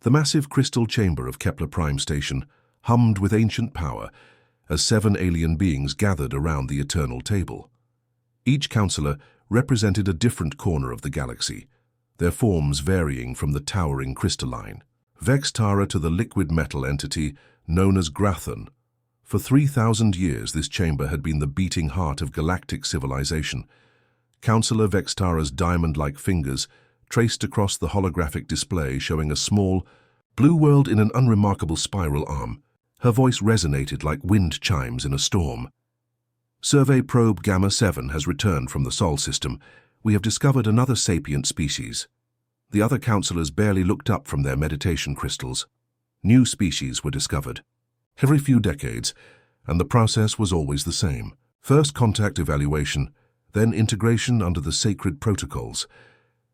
The massive crystal chamber of Kepler Prime Station hummed with ancient power as 7 alien beings gathered around the eternal table. Each counselor represented a different corner of the galaxy, their forms varying from the towering crystalline Vextara to the liquid metal entity known as Grathon. For 3,000 years this chamber had been the beating heart of galactic civilization. Counselor Vextara's diamond-like fingers traced across the holographic display showing a small, blue world in an unremarkable spiral arm. Her voice resonated like wind chimes in a storm. Survey probe Gamma 7 has returned from the Sol system. We have discovered another sapient species. The other counselors barely looked up from their meditation crystals. New species were discovered every few decades, and the process was always the same. First contact evaluation, then integration under the sacred protocols.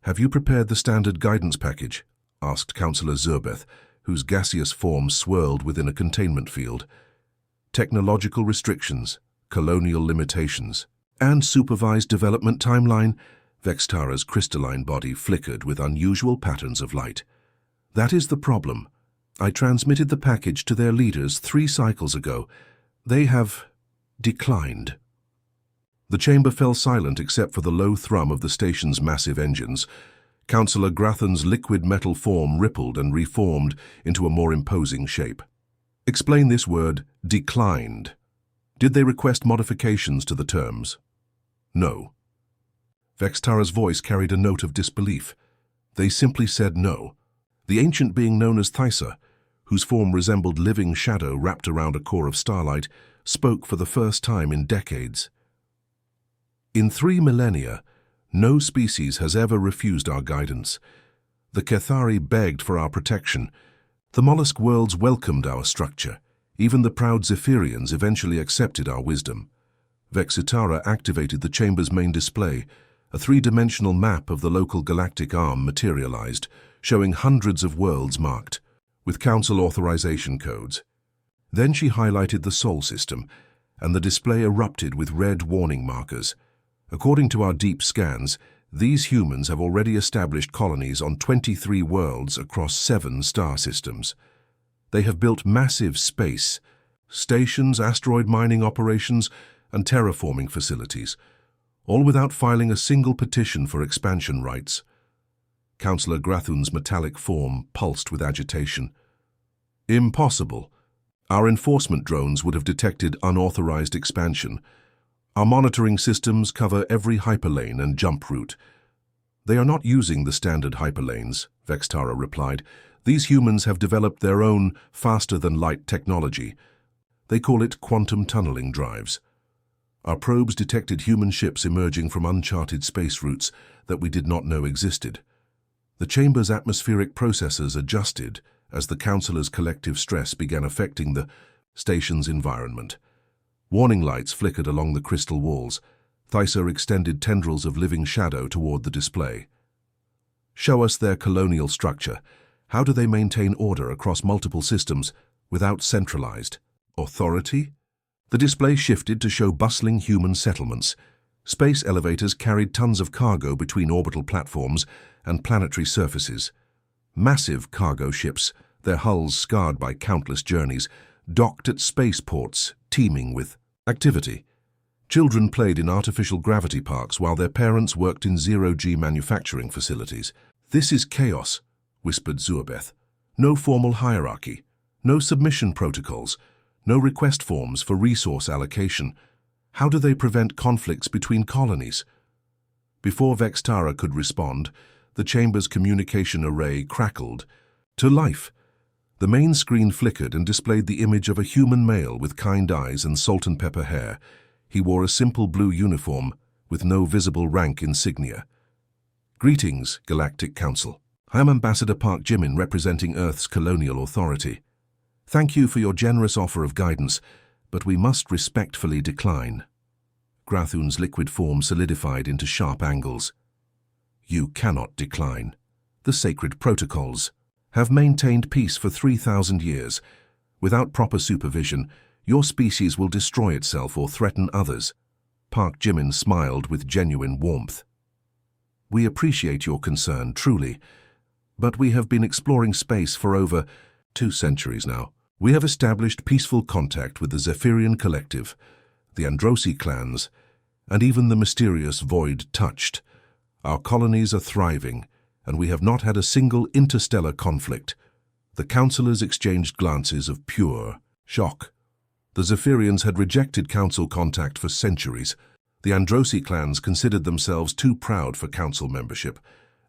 "Have you prepared the standard guidance package?" asked Counselor Zurbeth, whose gaseous form swirled within a containment field. Technological restrictions, colonial limitations, and supervised development timeline. Vextara's crystalline body flickered with unusual patterns of light. "That is the problem. I transmitted the package to their leaders 3 cycles ago. They have declined." The chamber fell silent except for the low thrum of the station's massive engines. Counselor Grathon's liquid metal form rippled and reformed into a more imposing shape. "Explain this word, declined. Did they request modifications to the terms?" "No." Vextara's voice carried a note of disbelief. "They simply said no." The ancient being known as Thysa, whose form resembled living shadow wrapped around a core of starlight, spoke for the first time in decades. "In 3 millennia, no species has ever refused our guidance. The Kethari begged for our protection. The mollusk worlds welcomed our structure. Even the proud Zephyrians eventually accepted our wisdom." Vexitara activated the chamber's main display. A 3-dimensional map of the local galactic arm materialized, showing hundreds of worlds marked with council authorization codes. Then she highlighted the Sol system, and the display erupted with red warning markers. "According to our deep scans, these humans have already established colonies on 23 worlds across 7 star systems. They have built massive space stations, asteroid mining operations, and terraforming facilities, all without filing a single petition for expansion rights." Counselor Grathun's metallic form pulsed with agitation. "Impossible. Our enforcement drones would have detected unauthorized expansion. Our monitoring systems cover every hyperlane and jump route." "They are not using the standard hyperlanes," Vextara replied. "These humans have developed their own faster-than-light technology. They call it quantum tunneling drives. Our probes detected human ships emerging from uncharted space routes that we did not know existed. The chamber's atmospheric processors adjusted as the counselor's collective stress began affecting the station's environment. Warning lights flickered along the crystal walls. Thysa extended tendrils of living shadow toward the display. "Show us their colonial structure. How do they maintain order across multiple systems without centralized authority?" The display shifted to show bustling human settlements. Space elevators carried tons of cargo between orbital platforms and planetary surfaces. Massive cargo ships, their hulls scarred by countless journeys, docked at spaceports teeming with activity. Children played in artificial gravity parks while their parents worked in zero-G manufacturing facilities. "This is chaos," whispered Zurbeth. "No formal hierarchy, no submission protocols, no request forms for resource allocation. How do they prevent conflicts between colonies?" Before Vextara could respond, the chamber's communication array crackled to life. The main screen flickered and displayed the image of a human male with kind eyes and salt and pepper hair. He wore a simple blue uniform with no visible rank insignia. "Greetings, Galactic Council. I am Ambassador Park Jimin, representing Earth's colonial authority. Thank you for your generous offer of guidance, but we must respectfully decline." Grathun's liquid form solidified into sharp angles. "You cannot decline. The sacred protocols have maintained peace for 3,000 years. Without proper supervision, your species will destroy itself or threaten others." Park Jimin smiled with genuine warmth. "We appreciate your concern, truly, But we have been exploring space for over 2 centuries now. We have established peaceful contact with the Zephyrian Collective, the Androsi clans, and even the mysterious Void Touched. Our colonies are thriving, and we have not had a single interstellar conflict. The councillors exchanged glances of pure shock. The Zephyrians had rejected council contact for centuries. The Androsi clans considered themselves too proud for council membership,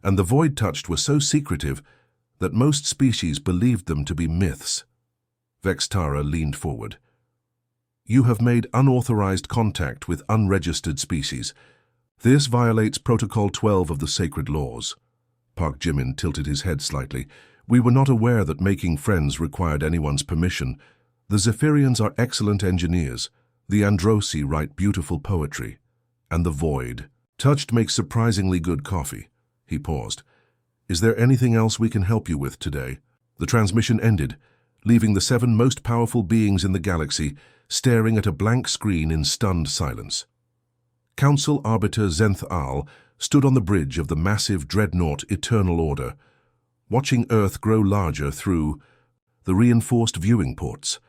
and the Void Touched were so secretive that most species believed them to be myths. Vextara leaned forward. You have made unauthorized contact with unregistered species. This violates Protocol 12 of the Sacred Laws. Park Jimin tilted his head slightly. We were not aware that making friends required anyone's permission. The Zephyrians are excellent engineers. The Androsi write beautiful poetry. And the Void Touched makes surprisingly good coffee. He paused. Is there anything else we can help you with today? The transmission ended, leaving the 7 most powerful beings in the galaxy staring at a blank screen in stunned silence. Council Arbiter Zenthal stood on the bridge of the massive dreadnought Eternal Order, watching Earth grow larger through the reinforced viewing ports.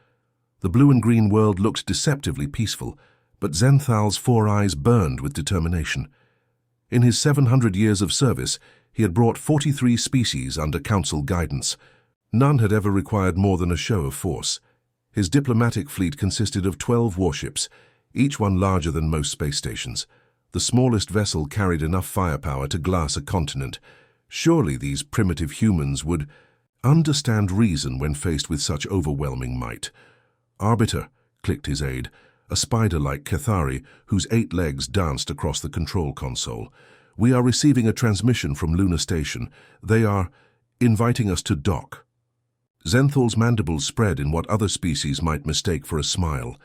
The blue and green world looked deceptively peaceful, but Zenthal's 4 eyes burned with determination. In his 700 years of service, he had brought 43 species under council guidance. None had ever required more than a show of force. His diplomatic fleet consisted of 12 warships, each one larger than most space stations. The smallest vessel carried enough firepower to glass a continent. Surely these primitive humans would understand reason when faced with such overwhelming might. Arbiter, clicked his aide, a spider-like Cathari whose 8 legs danced across the control console. We are receiving a transmission from Luna Station. They are inviting us to dock. Zenthal's mandibles spread in what other species might mistake for a smile.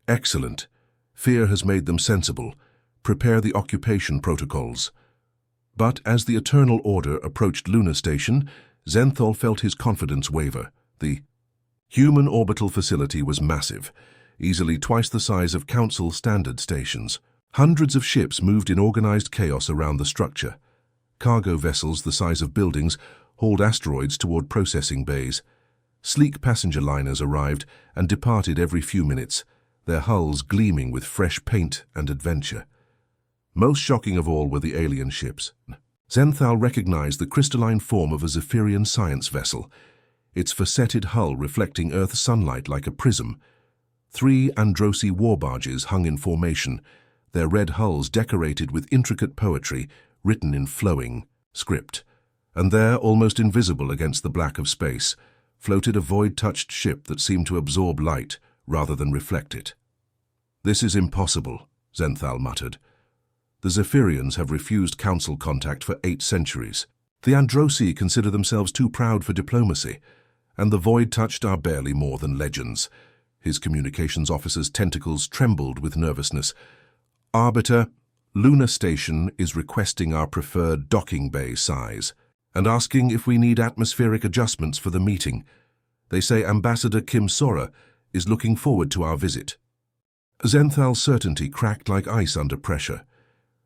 Excellent. Fear has made them sensible. Prepare the occupation protocols. But as the Eternal Order approached Luna Station, Zenthal felt his confidence waver. The human orbital facility was massive, easily twice the size of Council standard stations. Hundreds of ships moved in organized chaos around the structure. Cargo vessels the size of buildings hauled asteroids toward processing bays. Sleek passenger liners arrived and departed every few minutes, their hulls gleaming with fresh paint and adventure. Most shocking of all were the alien ships. Zenthal recognized the crystalline form of a Zephyrian science vessel, its facetted hull reflecting Earth's sunlight like a prism. 3 Androsi war barges hung in formation, their red hulls decorated with intricate poetry written in flowing script. And there, almost invisible against the black of space, floated a void-touched ship that seemed to absorb light rather than reflect it. This is impossible, Zenthal muttered. The Zephyrians have refused council contact for 8 centuries. The Androsi consider themselves too proud for diplomacy, and the void-touched are barely more than legends. His communications officer's tentacles trembled with nervousness. Arbiter, Luna Station is requesting our preferred docking bay size and asking if we need atmospheric adjustments for the meeting. They say Ambassador Kim Sora is looking forward to our visit. Zenthal's certainty cracked like ice under pressure.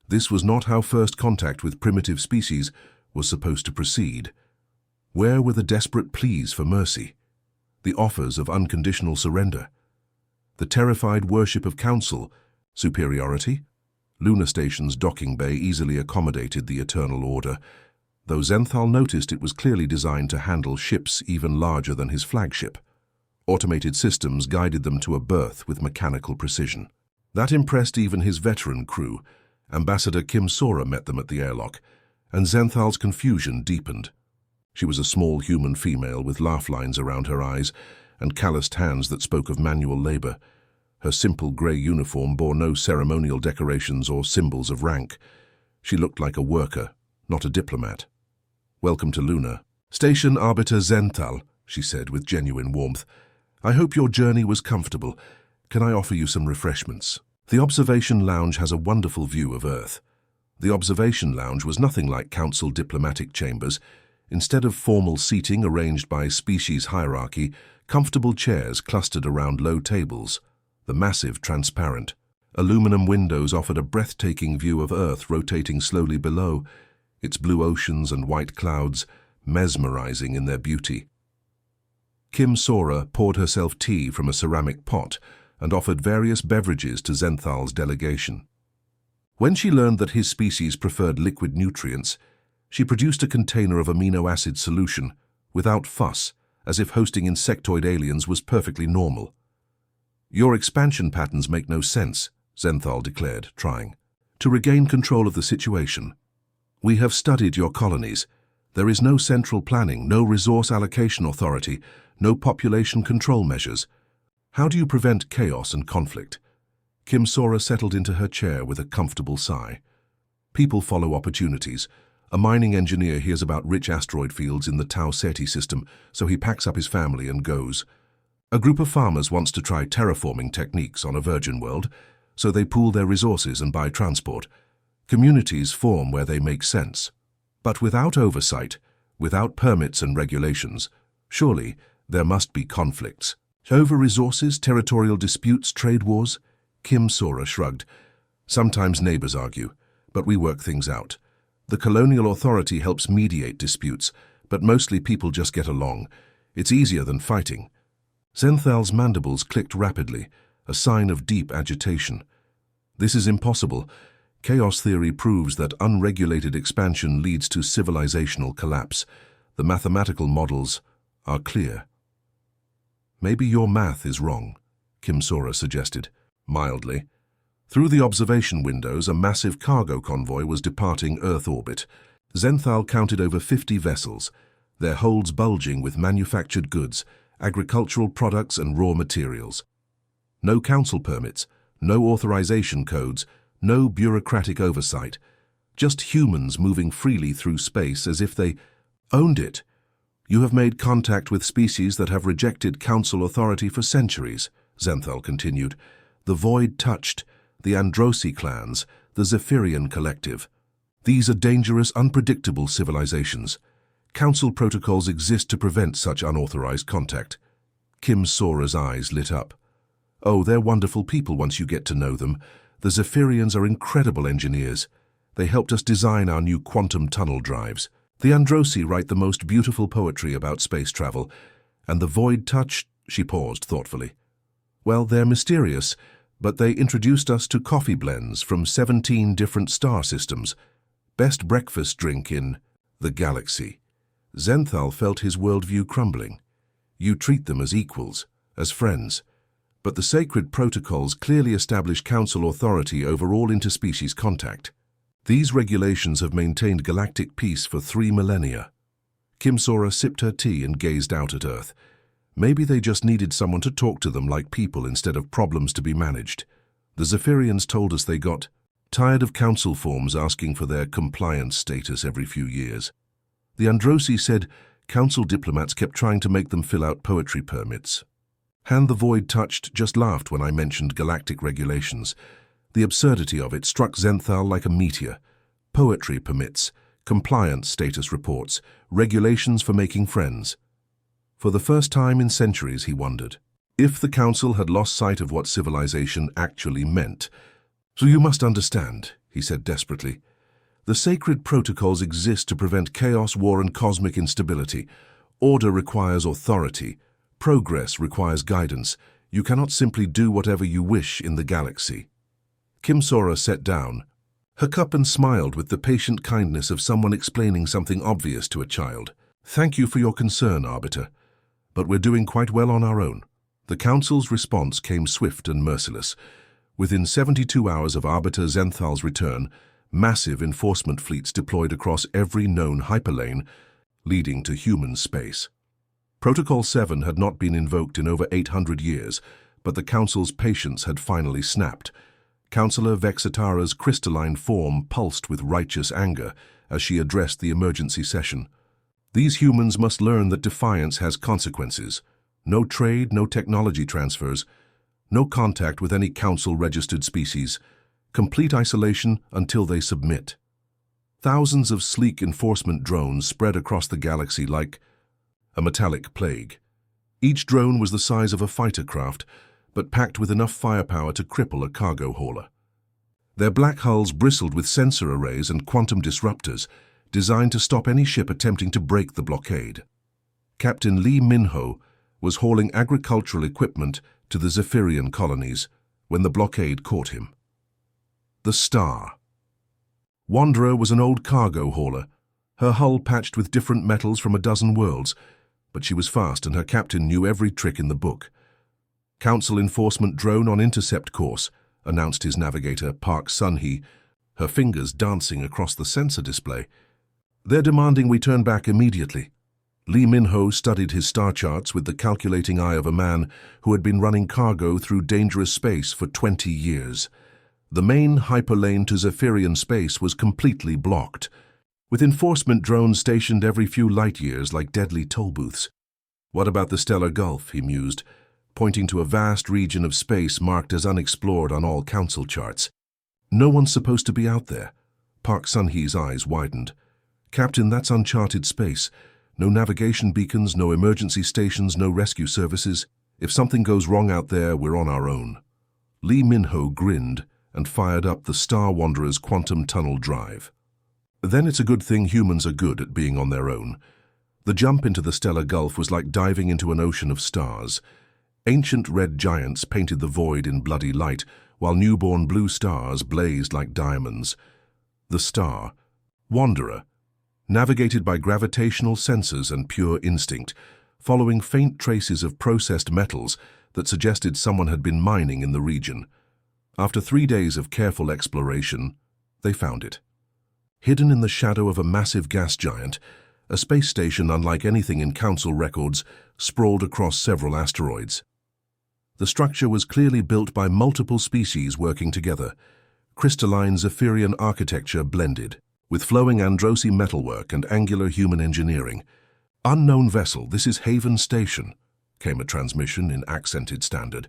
This was not how first contact with primitive species was supposed to proceed. Where were the desperate pleas for mercy? The offers of unconditional surrender? The terrified worship of council? Superiority? Luna Station's docking bay easily accommodated the Eternal Order, though Zenthal noticed it was clearly designed to handle ships even larger than his flagship. Automated systems guided them to a berth with mechanical precision. That impressed even his veteran crew. Ambassador Kim Sora met them at the airlock, and Zenthal's confusion deepened. She was a small human female with laugh lines around her eyes and calloused hands that spoke of manual labor. Her simple grey uniform bore no ceremonial decorations or symbols of rank. She looked like a worker, not a diplomat. Welcome to Luna. Station Arbiter Zenthal, she said with genuine warmth. I hope your journey was comfortable. Can I offer you some refreshments? The observation lounge has a wonderful view of Earth. The observation lounge was nothing like council diplomatic chambers. Instead of formal seating arranged by species hierarchy, comfortable chairs clustered around low tables. The massive, transparent, aluminum windows offered a breathtaking view of Earth rotating slowly below, its blue oceans and white clouds mesmerizing in their beauty. Kim Sora poured herself tea from a ceramic pot and offered various beverages to Zenthal's delegation. When she learned that his species preferred liquid nutrients, she produced a container of amino acid solution, without fuss, as if hosting insectoid aliens was perfectly normal. "Your expansion patterns make no sense," Zenthal declared, trying to regain control of the situation. "We have studied your colonies. There is no central planning, no resource allocation authority, no population control measures. How do you prevent chaos and conflict?" Kim Sora settled into her chair with a comfortable sigh. "People follow opportunities. A mining engineer hears about rich asteroid fields in the Tau Ceti system, so he packs up his family and goes. A group of farmers wants to try terraforming techniques on a virgin world, so they pool their resources and buy transport. Communities form where they make sense. But without oversight, without permits and regulations, surely there must be conflicts. Over resources, territorial disputes, trade wars?" Kim Sora shrugged. "Sometimes neighbors argue, but we work things out. The colonial authority helps mediate disputes, but mostly people just get along. It's easier than fighting." Zenthal's mandibles clicked rapidly, a sign of deep agitation. "This is impossible. Chaos theory proves that unregulated expansion leads to civilizational collapse. The mathematical models are clear." "Maybe your math is wrong," Kim Sora suggested, mildly. Through the observation windows, a massive cargo convoy was departing Earth orbit. Zenthal counted over 50 vessels, their holds bulging with manufactured goods, agricultural products and raw materials. No council permits, no authorization codes, no bureaucratic oversight. Just humans moving freely through space as if they owned it. "You have made contact with species that have rejected council authority for centuries," Zenthal continued. "The Void Touched, the Androsi clans, the Zephyrian Collective. These are dangerous, unpredictable civilizations. Council protocols exist to prevent such unauthorized contact." Kim Sora's eyes lit up. "Oh, they're wonderful people once you get to know them. The Zephyrians are incredible engineers. They helped us design our new quantum tunnel drives. The Androsi write the most beautiful poetry about space travel. And the Void Touch," she paused thoughtfully. "Well, they're mysterious, but they introduced us to coffee blends from 17 different star systems. Best breakfast drink in the galaxy." Zenthal felt his worldview crumbling. "You treat them as equals, as friends. But the sacred protocols clearly establish council authority over all interspecies contact. These regulations have maintained galactic peace for 3 millennia. Kim Sora sipped her tea and gazed out at Earth. Maybe they just needed someone to talk to them like people instead of problems to be managed. The Zephyrians told us they got tired of council forms asking for their compliance status every few years. The Androsi said council diplomats kept trying to make them fill out poetry permits. And the Void Touched just laughed when I mentioned galactic regulations. The absurdity of it struck Zenthal like a meteor. Poetry permits, compliance status reports, regulations for making friends. For the first time in centuries, he wondered if the council had lost sight of what civilization actually meant. "So you must understand," he said desperately. "The sacred protocols exist to prevent chaos, war, and cosmic instability. Order requires authority. Progress requires guidance. You cannot simply do whatever you wish in the galaxy." Kim Sora sat down, her cup, and smiled with the patient kindness of someone explaining something obvious to a child. "Thank you for your concern, Arbiter, but we're doing quite well on our own." The Council's response came swift and merciless. Within 72 hours of Arbiter Zenthal's return, massive enforcement fleets deployed across every known hyperlane leading to human space. Protocol 7 had not been invoked in over 800 years, but the Council's patience had finally snapped. Councillor Vexitara's crystalline form pulsed with righteous anger as she addressed the emergency session. "These humans must learn that defiance has consequences. No trade, no technology transfers, no contact with any council-registered species. Complete isolation until they submit." Thousands of sleek enforcement drones spread across the galaxy like a metallic plague. Each drone was the size of a fighter craft, but packed with enough firepower to cripple a cargo hauler. Their black hulls bristled with sensor arrays and quantum disruptors, designed to stop any ship attempting to break the blockade. Captain Lee Min-ho was hauling agricultural equipment to the Zephyrian colonies when the blockade caught him. The Star. Wanderer was an old cargo hauler, her hull patched with different metals from a dozen worlds, but she was fast and her captain knew every trick in the book. Council enforcement drone on intercept course, announced his navigator, Park Sun-hee, her fingers dancing across the sensor display. They're demanding we turn back immediately. Lee Min-ho studied his star charts with the calculating eye of a man who had been running cargo through dangerous space for 20 years. The main hyperlane to Zephyrian space was completely blocked, with enforcement drones stationed every few light years like deadly toll booths. What about the Stellar Gulf, he mused, pointing to a vast region of space marked as unexplored on all council charts. No one's supposed to be out there. Park Sun-hee's eyes widened. Captain, that's uncharted space. No navigation beacons, no emergency stations, no rescue services. If something goes wrong out there, we're on our own. Lee Min-ho grinned and fired up the Star Wanderer's quantum tunnel drive. Then it's a good thing humans are good at being on their own. The jump into the Stellar Gulf was like diving into an ocean of stars. Ancient red giants painted the void in bloody light, while newborn blue stars blazed like diamonds. The Star, Wanderer, navigated by gravitational sensors and pure instinct, following faint traces of processed metals that suggested someone had been mining in the region. After 3 days of careful exploration, they found it. Hidden in the shadow of a massive gas giant, a space station unlike anything in Council records sprawled across several asteroids. The structure was clearly built by multiple species working together. Crystalline Zephyrian architecture blended, with flowing Androsi metalwork and angular human engineering. "Unknown vessel, this is Haven Station," came a transmission in accented standard.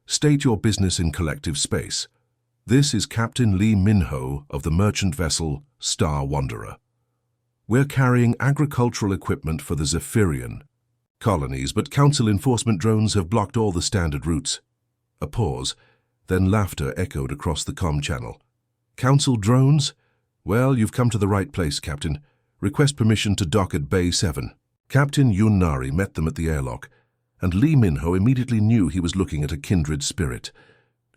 "State your business in collective space. This is Captain Lee Min-ho of the merchant vessel Star Wanderer. We're carrying agricultural equipment for the Zephyrian colonies, but Council enforcement drones have blocked all the standard routes." A pause, then laughter echoed across the comm channel. "Council drones? Well, you've come to the right place, Captain. Request permission to dock at Bay 7. Captain Yun Nari met them at the airlock, and Lee Min-ho immediately knew he was looking at a kindred spirit.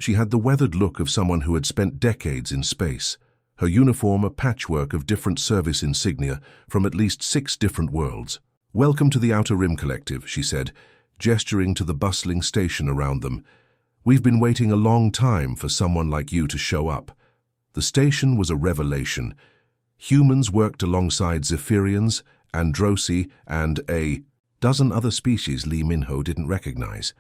She had the weathered look of someone who had spent decades in space, her uniform a patchwork of different service insignia from at least 6 different worlds. "Welcome to the Outer Rim Collective," she said, gesturing to the bustling station around them. "We've been waiting a long time for someone like you to show up." The station was a revelation. Humans worked alongside Zephyrians, Androsi, and a dozen other species Lee Min-ho didn't recognize.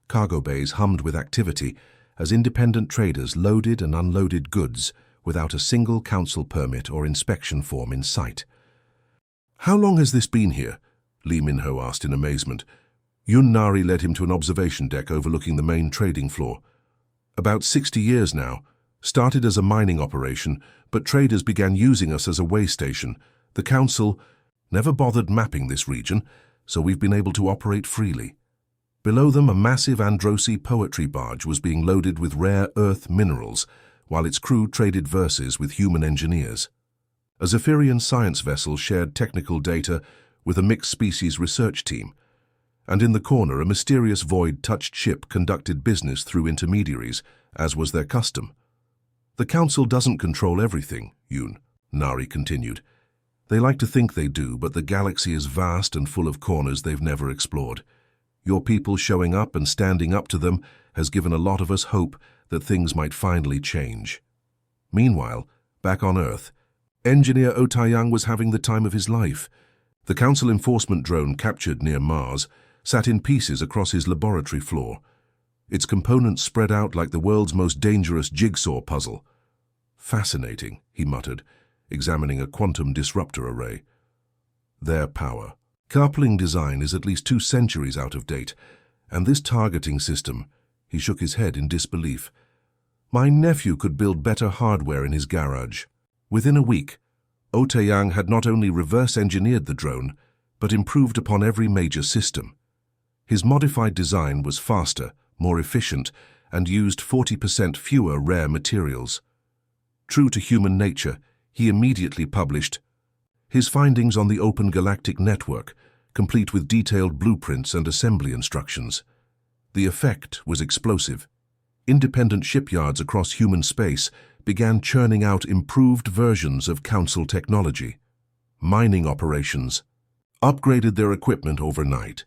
Cargo bays hummed with activity as independent traders loaded and unloaded goods without a single council permit or inspection form in sight. "How long has this been here?" Lee Min-ho asked in amazement. Yun Nari led him to an observation deck overlooking the main trading floor. "About 60 years now. Started as a mining operation, but traders began using us as a way station. The Council never bothered mapping this region, so we've been able to operate freely." Below them, a massive Androsi poetry barge was being loaded with rare earth minerals, while its crew traded verses with human engineers. A Zephyrian science vessel shared technical data with a mixed-species research team, and in the corner a mysterious void-touched ship conducted business through intermediaries, as was their custom. "The Council doesn't control everything," Yun Nari continued. "They like to think they do, but the galaxy is vast and full of corners they've never explored. Your people showing up and standing up to them has given a lot of us hope that things might finally change." Meanwhile, back on Earth, Engineer Oh Tae-young was having the time of his life. The Council enforcement drone captured near Mars sat in pieces across his laboratory floor, its components spread out like the world's most dangerous jigsaw puzzle. "Fascinating," he muttered, examining a quantum disruptor array. "Their power. Coupling design is at least 2 centuries out of date, and this targeting system," he shook his head in disbelief. "My nephew could build better hardware in his garage." Within a week, Oh Tae-young had not only reverse-engineered the drone, but improved upon every major system. His modified design was faster, more efficient, and used 40% fewer rare materials. True to human nature, he immediately published, His findings on the open galactic network, complete with detailed blueprints and assembly instructions. The effect was explosive. Independent shipyards across human space began churning out improved versions of Council technology. Mining operations upgraded their equipment overnight.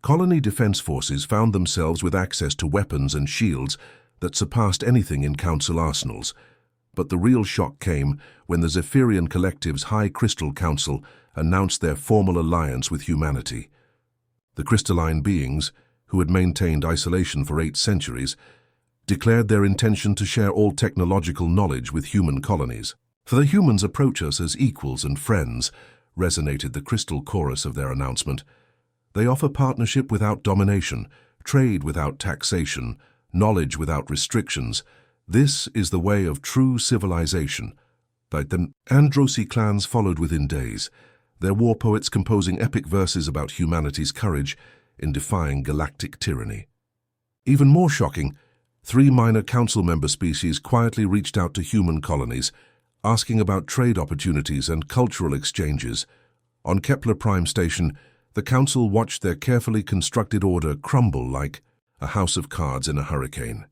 Colony defense forces found themselves with access to weapons and shields that surpassed anything in Council arsenals. But the real shock came when the Zephyrian Collective's High Crystal Council announced their formal alliance with humanity. The crystalline beings, who had maintained isolation for 8 centuries, declared their intention to share all technological knowledge with human colonies. "For the humans approach us as equals and friends," resonated the crystal chorus of their announcement. "They offer partnership without domination, trade without taxation, knowledge without restrictions. This is the way of true civilization." The Androsi clans followed within days, their war poets composing epic verses about humanity's courage in defying galactic tyranny. Even more shocking, 3 minor council member species quietly reached out to human colonies, asking about trade opportunities and cultural exchanges. On Kepler Prime Station, the council watched their carefully constructed order crumble like a house of cards in a hurricane.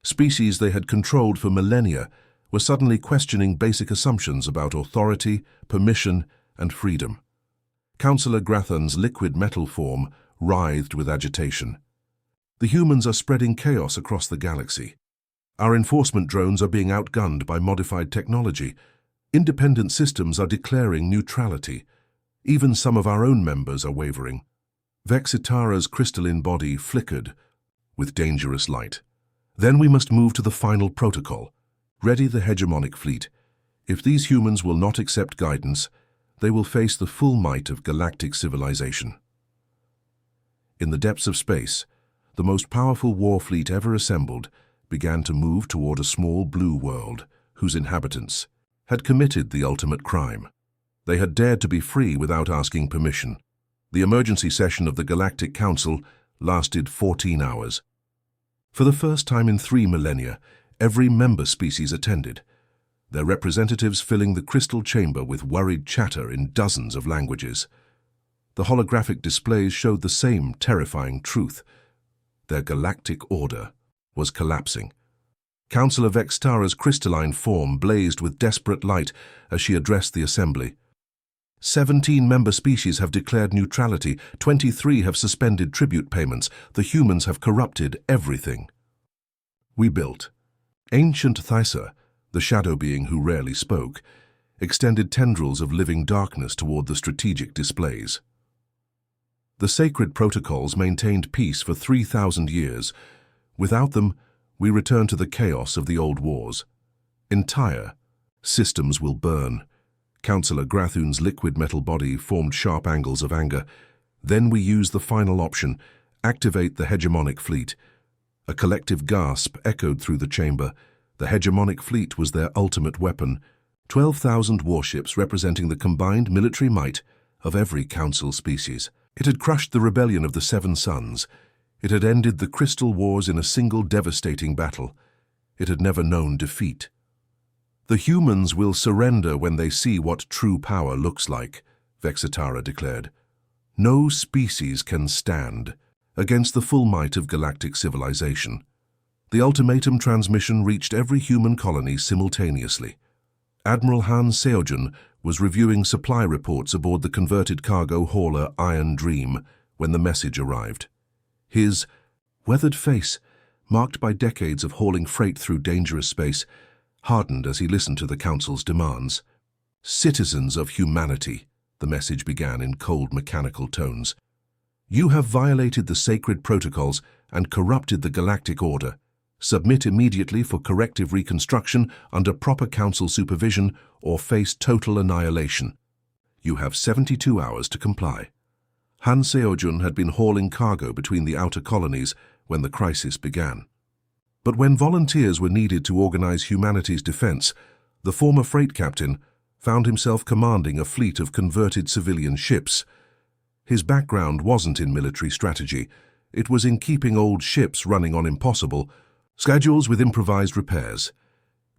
Species they had controlled for millennia were suddenly questioning basic assumptions about authority, permission, and freedom. Councillor Grathan's liquid metal form writhed with agitation. "The humans are spreading chaos across the galaxy. Our enforcement drones are being outgunned by modified technology. Independent systems are declaring neutrality. Even some of our own members are wavering." Vexitara's crystalline body flickered with dangerous light. "Then we must move to the final protocol. Ready the hegemonic fleet. If these humans will not accept guidance, they will face the full might of galactic civilization." In the depths of space, the most powerful war fleet ever assembled began to move toward a small blue world whose inhabitants had committed the ultimate crime. They had dared to be free without asking permission. The emergency session of the Galactic Council lasted 14 hours. For the first time in 3 millennia, every member species attended, their representatives filling the crystal chamber with worried chatter in dozens of languages. The holographic displays showed the same terrifying truth. Their galactic order was collapsing. Councillor Vextara's crystalline form blazed with desperate light as she addressed the assembly. 17 member species have declared neutrality, 23 have suspended tribute payments, the humans have corrupted everything. We built. Ancient Thysa, the shadow being who rarely spoke, extended tendrils of living darkness toward the strategic displays. The sacred protocols maintained peace for 3,000 years. Without them, we return to the chaos of the old wars. Entire systems will burn. Councillor Grathun's liquid metal body formed sharp angles of anger. Then we use the final option, activate the hegemonic fleet. A collective gasp echoed through the chamber. The hegemonic fleet was their ultimate weapon. 12,000 warships representing the combined military might of every council species. It had crushed the rebellion of the Seven Suns. It had ended the Crystal Wars in a single devastating battle. It had never known defeat. "The humans will surrender when they see what true power looks like," Vexitara declared. "No species can stand against the full might of galactic civilization." The ultimatum transmission reached every human colony simultaneously. Admiral Han Seojun was reviewing supply reports aboard the converted cargo hauler Iron Dream when the message arrived. His weathered face, marked by decades of hauling freight through dangerous space, hardened as he listened to the Council's demands. "Citizens of humanity," the message began in cold mechanical tones. "You have violated the sacred protocols and corrupted the galactic order. Submit immediately for corrective reconstruction under proper Council supervision or face total annihilation. You have 72 hours to comply." Han Seojun had been hauling cargo between the outer colonies when the crisis began. But when volunteers were needed to organize humanity's defense, the former freight captain found himself commanding a fleet of converted civilian ships. His background wasn't in military strategy. It was in keeping old ships running on impossible schedules with improvised repairs.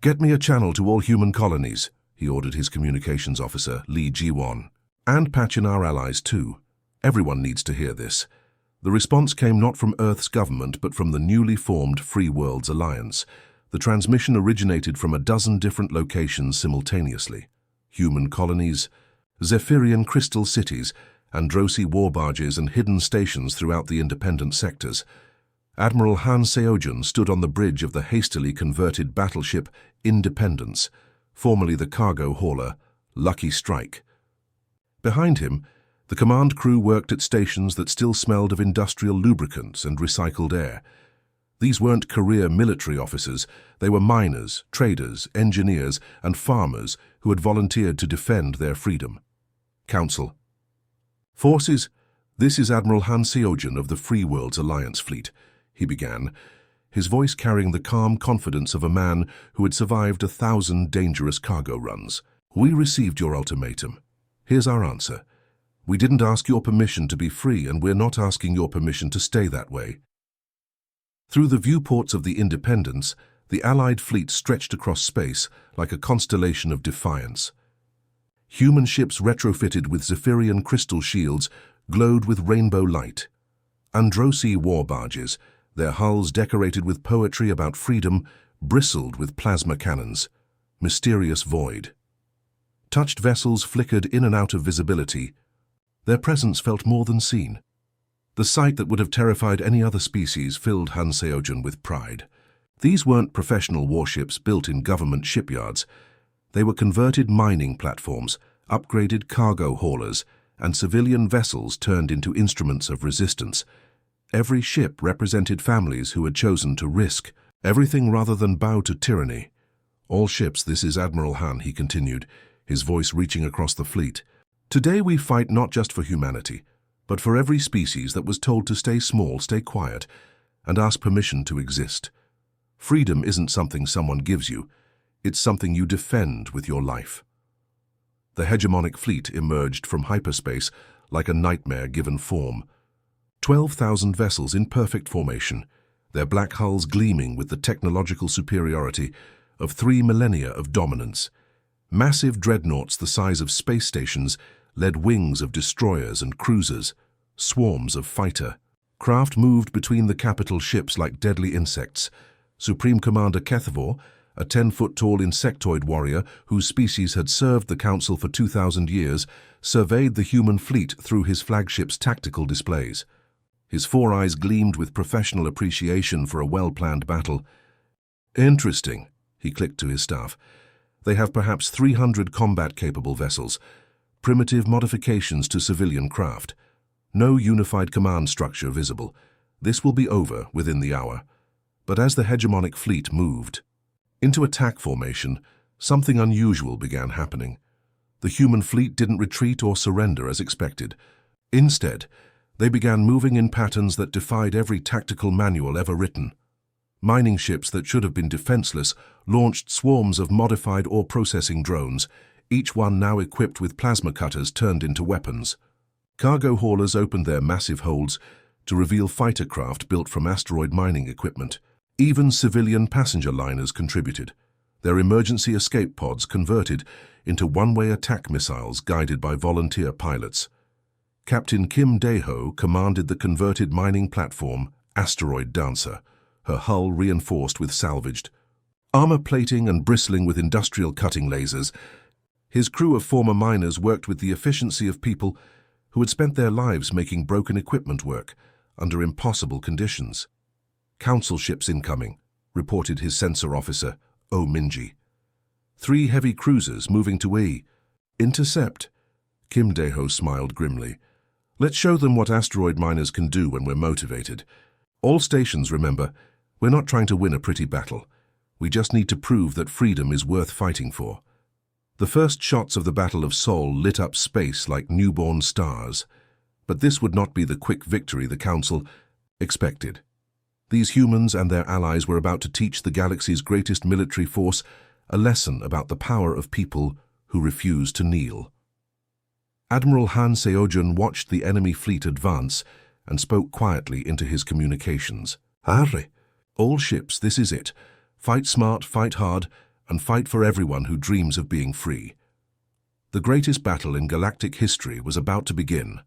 "Get me a channel to all human colonies," he ordered his communications officer, Lee Ji-won. "And patch in our allies too. Everyone needs to hear this." The response came not from Earth's government, but from the newly formed Free Worlds Alliance. The transmission originated from a dozen different locations simultaneously. Human colonies, Zephyrian crystal cities, Androsi war barges and hidden stations throughout the independent sectors. Admiral Han Seojun stood on the bridge of the hastily converted battleship Independence, formerly the cargo hauler Lucky Strike. Behind him, the command crew worked at stations that still smelled of industrial lubricants and recycled air. These weren't career military officers, they were miners, traders, engineers, and farmers who had volunteered to defend their freedom. Council. "Forces, this is Admiral Han Seojun of the Free Worlds Alliance fleet," he began, his voice carrying the calm confidence of a man who had survived 1,000 dangerous cargo runs. "We received your ultimatum. Here's our answer. We didn't ask your permission to be free, and we're not asking your permission to stay that way." Through the viewports of the Independence, the Allied fleet stretched across space like a constellation of defiance. Human ships retrofitted with Zephyrian crystal shields glowed with rainbow light. Androsi war barges, their hulls decorated with poetry about freedom, bristled with plasma cannons. Mysterious void. Touched vessels flickered in and out of visibility. Their presence felt more than seen. The sight that would have terrified any other species filled Han Seojun with pride. These weren't professional warships built in government shipyards. They were converted mining platforms, upgraded cargo haulers, and civilian vessels turned into instruments of resistance. Every ship represented families who had chosen to risk everything rather than bow to tyranny. "All ships, this is Admiral Han," he continued, his voice reaching across the fleet. "Today we fight not just for humanity, but for every species that was told to stay small, stay quiet, and ask permission to exist. Freedom isn't something someone gives you, it's something you defend with your life." The hegemonic fleet emerged from hyperspace like a nightmare given form. 12,000 vessels in perfect formation, their black hulls gleaming with the technological superiority of 3 millennia of dominance. Massive dreadnoughts the size of space stations led wings of destroyers and cruisers, swarms of fighter. Craft moved between the capital ships like deadly insects. Supreme Commander Kethvor, a 10-foot-tall insectoid warrior whose species had served the Council for 2,000 years, surveyed the human fleet through his flagship's tactical displays. His four eyes gleamed with professional appreciation for a well-planned battle. "Interesting," he clicked to his staff. "They have perhaps 300 combat-capable vessels, primitive modifications to civilian craft. No unified command structure visible. This will be over within the hour." But as the hegemonic fleet moved into attack formation, something unusual began happening. The human fleet didn't retreat or surrender as expected. Instead, they began moving in patterns that defied every tactical manual ever written. Mining ships that should have been defenseless launched swarms of modified ore processing drones, each one now equipped with plasma cutters turned into weapons. Cargo haulers opened their massive holds to reveal fighter craft built from asteroid mining equipment. Even civilian passenger liners contributed, their emergency escape pods converted into one-way attack missiles guided by volunteer pilots. Captain Kim Dae-ho commanded the converted mining platform Asteroid Dancer, her hull reinforced with salvaged armor plating and bristling with industrial cutting lasers. His crew of former miners worked with the efficiency of people who had spent their lives making broken equipment work under impossible conditions. "Council ships incoming," reported his sensor officer, Oh Minji. 3 heavy cruisers moving to E. "Intercept." Kim Dae-ho smiled grimly. "Let's show them what asteroid miners can do when we're motivated. All stations, remember, we're not trying to win a pretty battle. We just need to prove that freedom is worth fighting for." The first shots of the Battle of Seoul lit up space like newborn stars. But this would not be the quick victory the Council expected. These humans and their allies were about to teach the galaxy's greatest military force a lesson about the power of people who refuse to kneel. Admiral Han Seojun watched the enemy fleet advance and spoke quietly into his communications. "Harry, all ships, this is it. Fight smart, fight hard, and fight for everyone who dreams of being free. The greatest battle in galactic history was about to begin.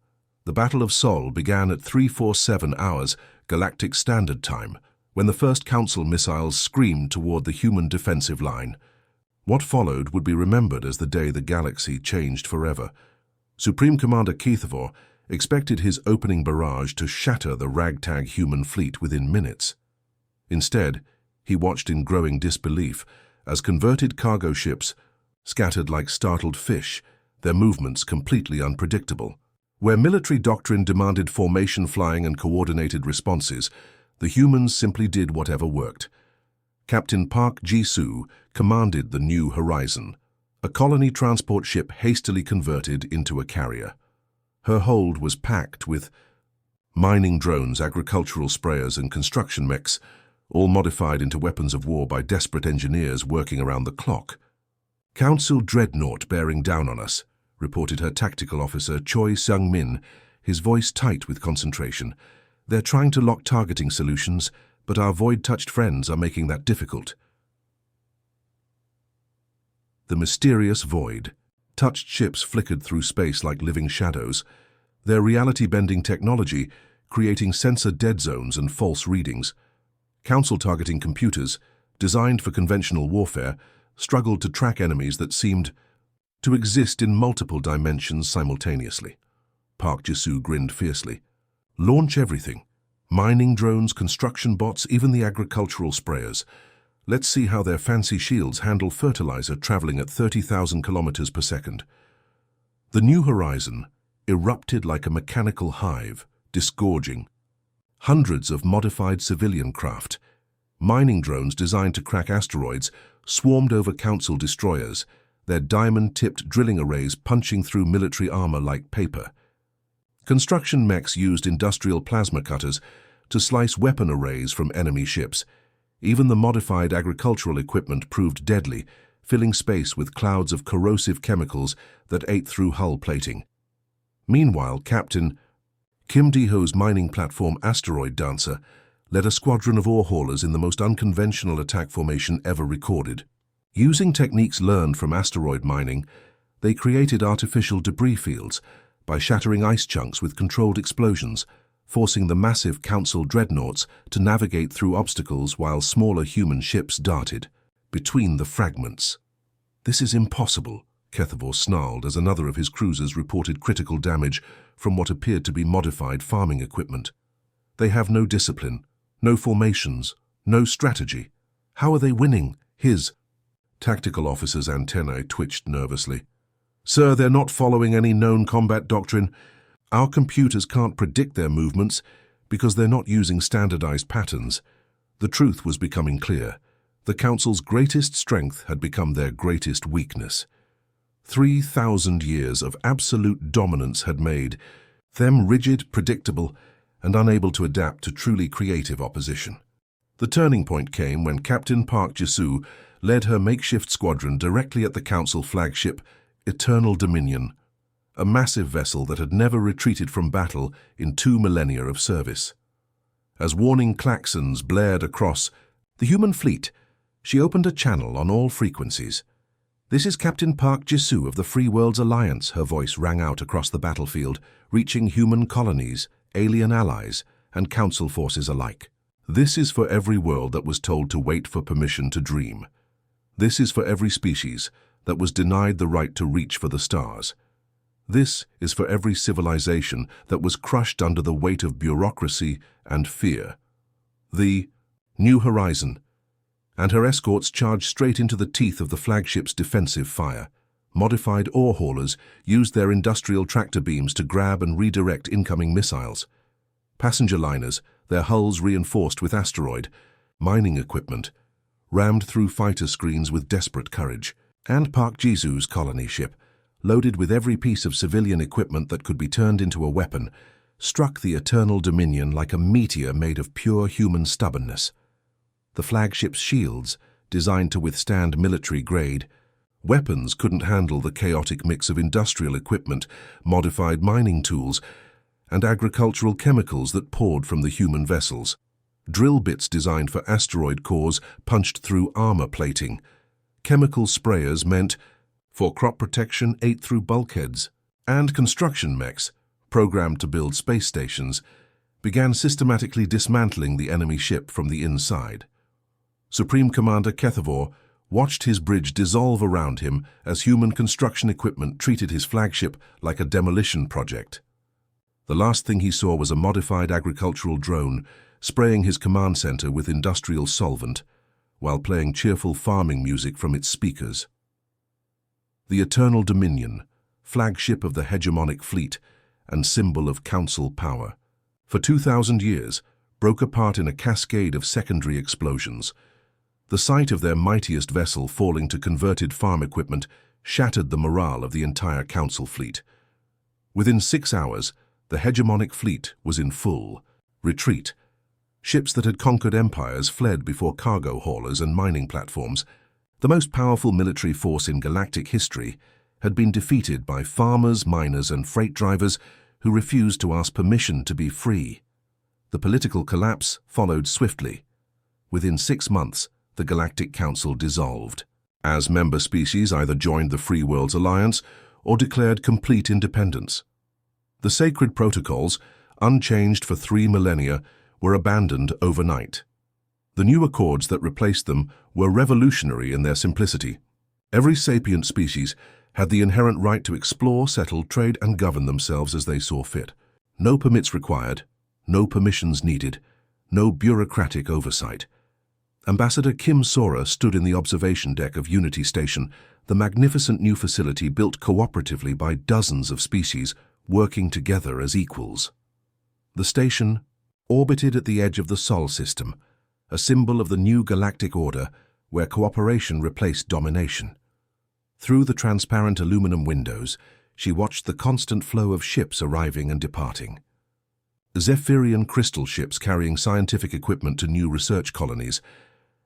The Battle of Sol began at 347 hours Galactic Standard Time, when the first Council missiles screamed toward the human defensive line. What followed would be remembered as the day the galaxy changed forever. Supreme Commander Keithvor expected his opening barrage to shatter the ragtag human fleet within minutes. Instead, he watched in growing disbelief as converted cargo ships scattered like startled fish, their movements completely unpredictable. Where military doctrine demanded formation flying and coordinated responses, the humans simply did whatever worked. Captain Park Ji-soo commanded the New Horizon, a colony transport ship hastily converted into a carrier. Her hold was packed with mining drones, agricultural sprayers, and construction mechs, all modified into weapons of war by desperate engineers working around the clock. "Council dreadnought bearing down on us," reported her tactical officer Choi Seung-min, his voice tight with concentration. "They're trying to lock targeting solutions, but our void-touched friends are making that difficult." The mysterious void. Touched ships flickered through space like living shadows, their reality-bending technology creating sensor dead zones and false readings. Council-targeting computers, designed for conventional warfare, struggled to track enemies that seemed to exist in multiple dimensions simultaneously. Park Ji-soo grinned fiercely. "Launch everything. Mining drones, construction bots, even the agricultural sprayers. Let's see how their fancy shields handle fertilizer traveling at 30,000 kilometers per second." The New Horizon erupted like a mechanical hive, disgorging hundreds of modified civilian craft. Mining drones designed to crack asteroids swarmed over Council destroyers, their diamond-tipped drilling arrays punching through military armor like paper. Construction mechs used industrial plasma cutters to slice weapon arrays from enemy ships. Even the modified agricultural equipment proved deadly, filling space with clouds of corrosive chemicals that ate through hull plating. Meanwhile, Captain Kim Di-ho's mining platform Asteroid Dancer led a squadron of ore haulers in the most unconventional attack formation ever recorded. Using techniques learned from asteroid mining, they created artificial debris fields by shattering ice chunks with controlled explosions, forcing the massive Council dreadnoughts to navigate through obstacles while smaller human ships darted between the fragments. "This is impossible," Keithvor snarled as another of his cruisers reported critical damage from what appeared to be modified farming equipment. "They have no discipline, no formations, no strategy. How are they winning?" His tactical officer's antennae twitched nervously. "Sir, they're not following any known combat doctrine. Our computers can't predict their movements because they're not using standardized patterns." The truth was becoming clear. The Council's greatest strength had become their greatest weakness. 3,000 years of absolute dominance had made them rigid, predictable, and unable to adapt to truly creative opposition. The turning point came when Captain Park Ji-soo led her makeshift squadron directly at the Council flagship, Eternal Dominion, a massive vessel that had never retreated from battle in 2 millennia of service. As warning klaxons blared across the human fleet, she opened a channel on all frequencies. "This is Captain Park Ji-soo of the Free Worlds Alliance," her voice rang out across the battlefield, reaching human colonies, alien allies, and Council forces alike. "This is for every world that was told to wait for permission to dream. This is for every species that was denied the right to reach for the stars. This is for every civilization that was crushed under the weight of bureaucracy and fear." The New Horizon and her escorts charged straight into the teeth of the flagship's defensive fire. Modified ore haulers used their industrial tractor beams to grab and redirect incoming missiles. Passenger liners, their hulls reinforced with asteroid mining equipment, rammed through fighter screens with desperate courage. And Park Ji-soo's colony ship, loaded with every piece of civilian equipment that could be turned into a weapon, struck the Eternal Dominion like a meteor made of pure human stubbornness. The flagship's shields, designed to withstand military-grade weapons, couldn't handle the chaotic mix of industrial equipment, modified mining tools, and agricultural chemicals that poured from the human vessels. Drill bits designed for asteroid cores punched through armor plating. chemical sprayers meant for crop protection ate through bulkheads, and construction mechs, programmed to build space stations, began systematically dismantling the enemy ship from the inside. Supreme Commander Kethavor watched his bridge dissolve around him as human construction equipment treated his flagship like a demolition project. The last thing he saw was a modified agricultural drone spraying his command center with industrial solvent while playing cheerful farming music from its speakers. The Eternal Dominion, flagship of the hegemonic fleet and symbol of council power, for 2,000 years broke apart in a cascade of secondary explosions. The sight of their mightiest vessel falling to converted farm equipment shattered the morale of the entire council fleet. Within 6 hours, the hegemonic fleet was in full retreat. Ships that had conquered empires fled before cargo haulers and mining platforms. The most powerful military force in galactic history had been defeated by farmers, miners, and freight drivers who refused to ask permission to be free. The political collapse followed swiftly. Within 6 months, the Galactic Council dissolved, as member species either joined the Free Worlds Alliance or declared complete independence. The sacred protocols, unchanged for 3 millennia, were abandoned overnight. The new accords that replaced them were revolutionary in their simplicity. Every sapient species had the inherent right to explore, settle, trade, and govern themselves as they saw fit. No permits required, no permissions needed, no bureaucratic oversight. Ambassador Kim Sora stood in the observation deck of Unity Station, the magnificent new facility built cooperatively by dozens of species working together as equals. The station orbited at the edge of the Sol system, a symbol of the new galactic order where cooperation replaced domination. Through the transparent aluminum windows, she watched the constant flow of ships arriving and departing. Zephyrian crystal ships carrying scientific equipment to new research colonies,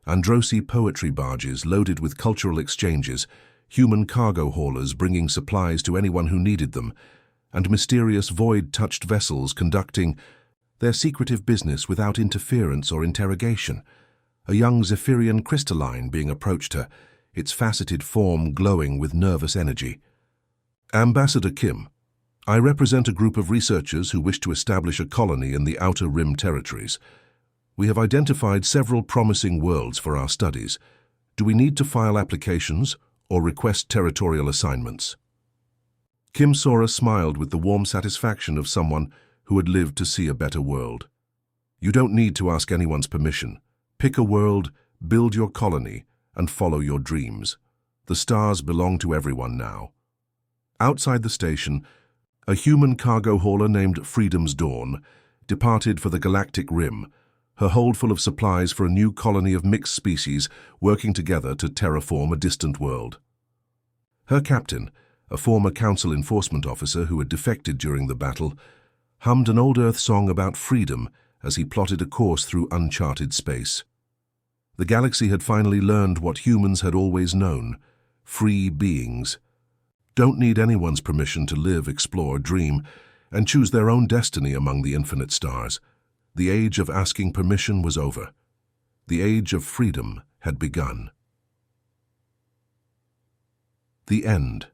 Androsi poetry barges loaded with cultural exchanges, human cargo haulers bringing supplies to anyone who needed them, and mysterious void-touched vessels conducting their secretive business without interference or interrogation. A young Zephyrian crystalline being approached her, its faceted form glowing with nervous energy. Ambassador Kim, I represent a group of researchers who wish to establish a colony in the Outer Rim territories. We have identified several promising worlds for our studies. Do we need to file applications or request territorial assignments? Kim Sora smiled with the warm satisfaction of someone who had lived to see a better world. You don't need to ask anyone's permission. Pick a world, build your colony, and follow your dreams. The stars belong to everyone now. Outside the station, a human cargo hauler named Freedom's Dawn departed for the Galactic Rim, her hold full of supplies for a new colony of mixed species working together to terraform a distant world. Her captain, a former Council enforcement officer who had defected during the battle, hummed an old Earth song about freedom as he plotted a course through uncharted space. The galaxy had finally learned what humans had always known: free beings. Don't need anyone's permission to live, explore, dream, and choose their own destiny among the infinite stars. The age of asking permission was over. The age of freedom had begun. The end.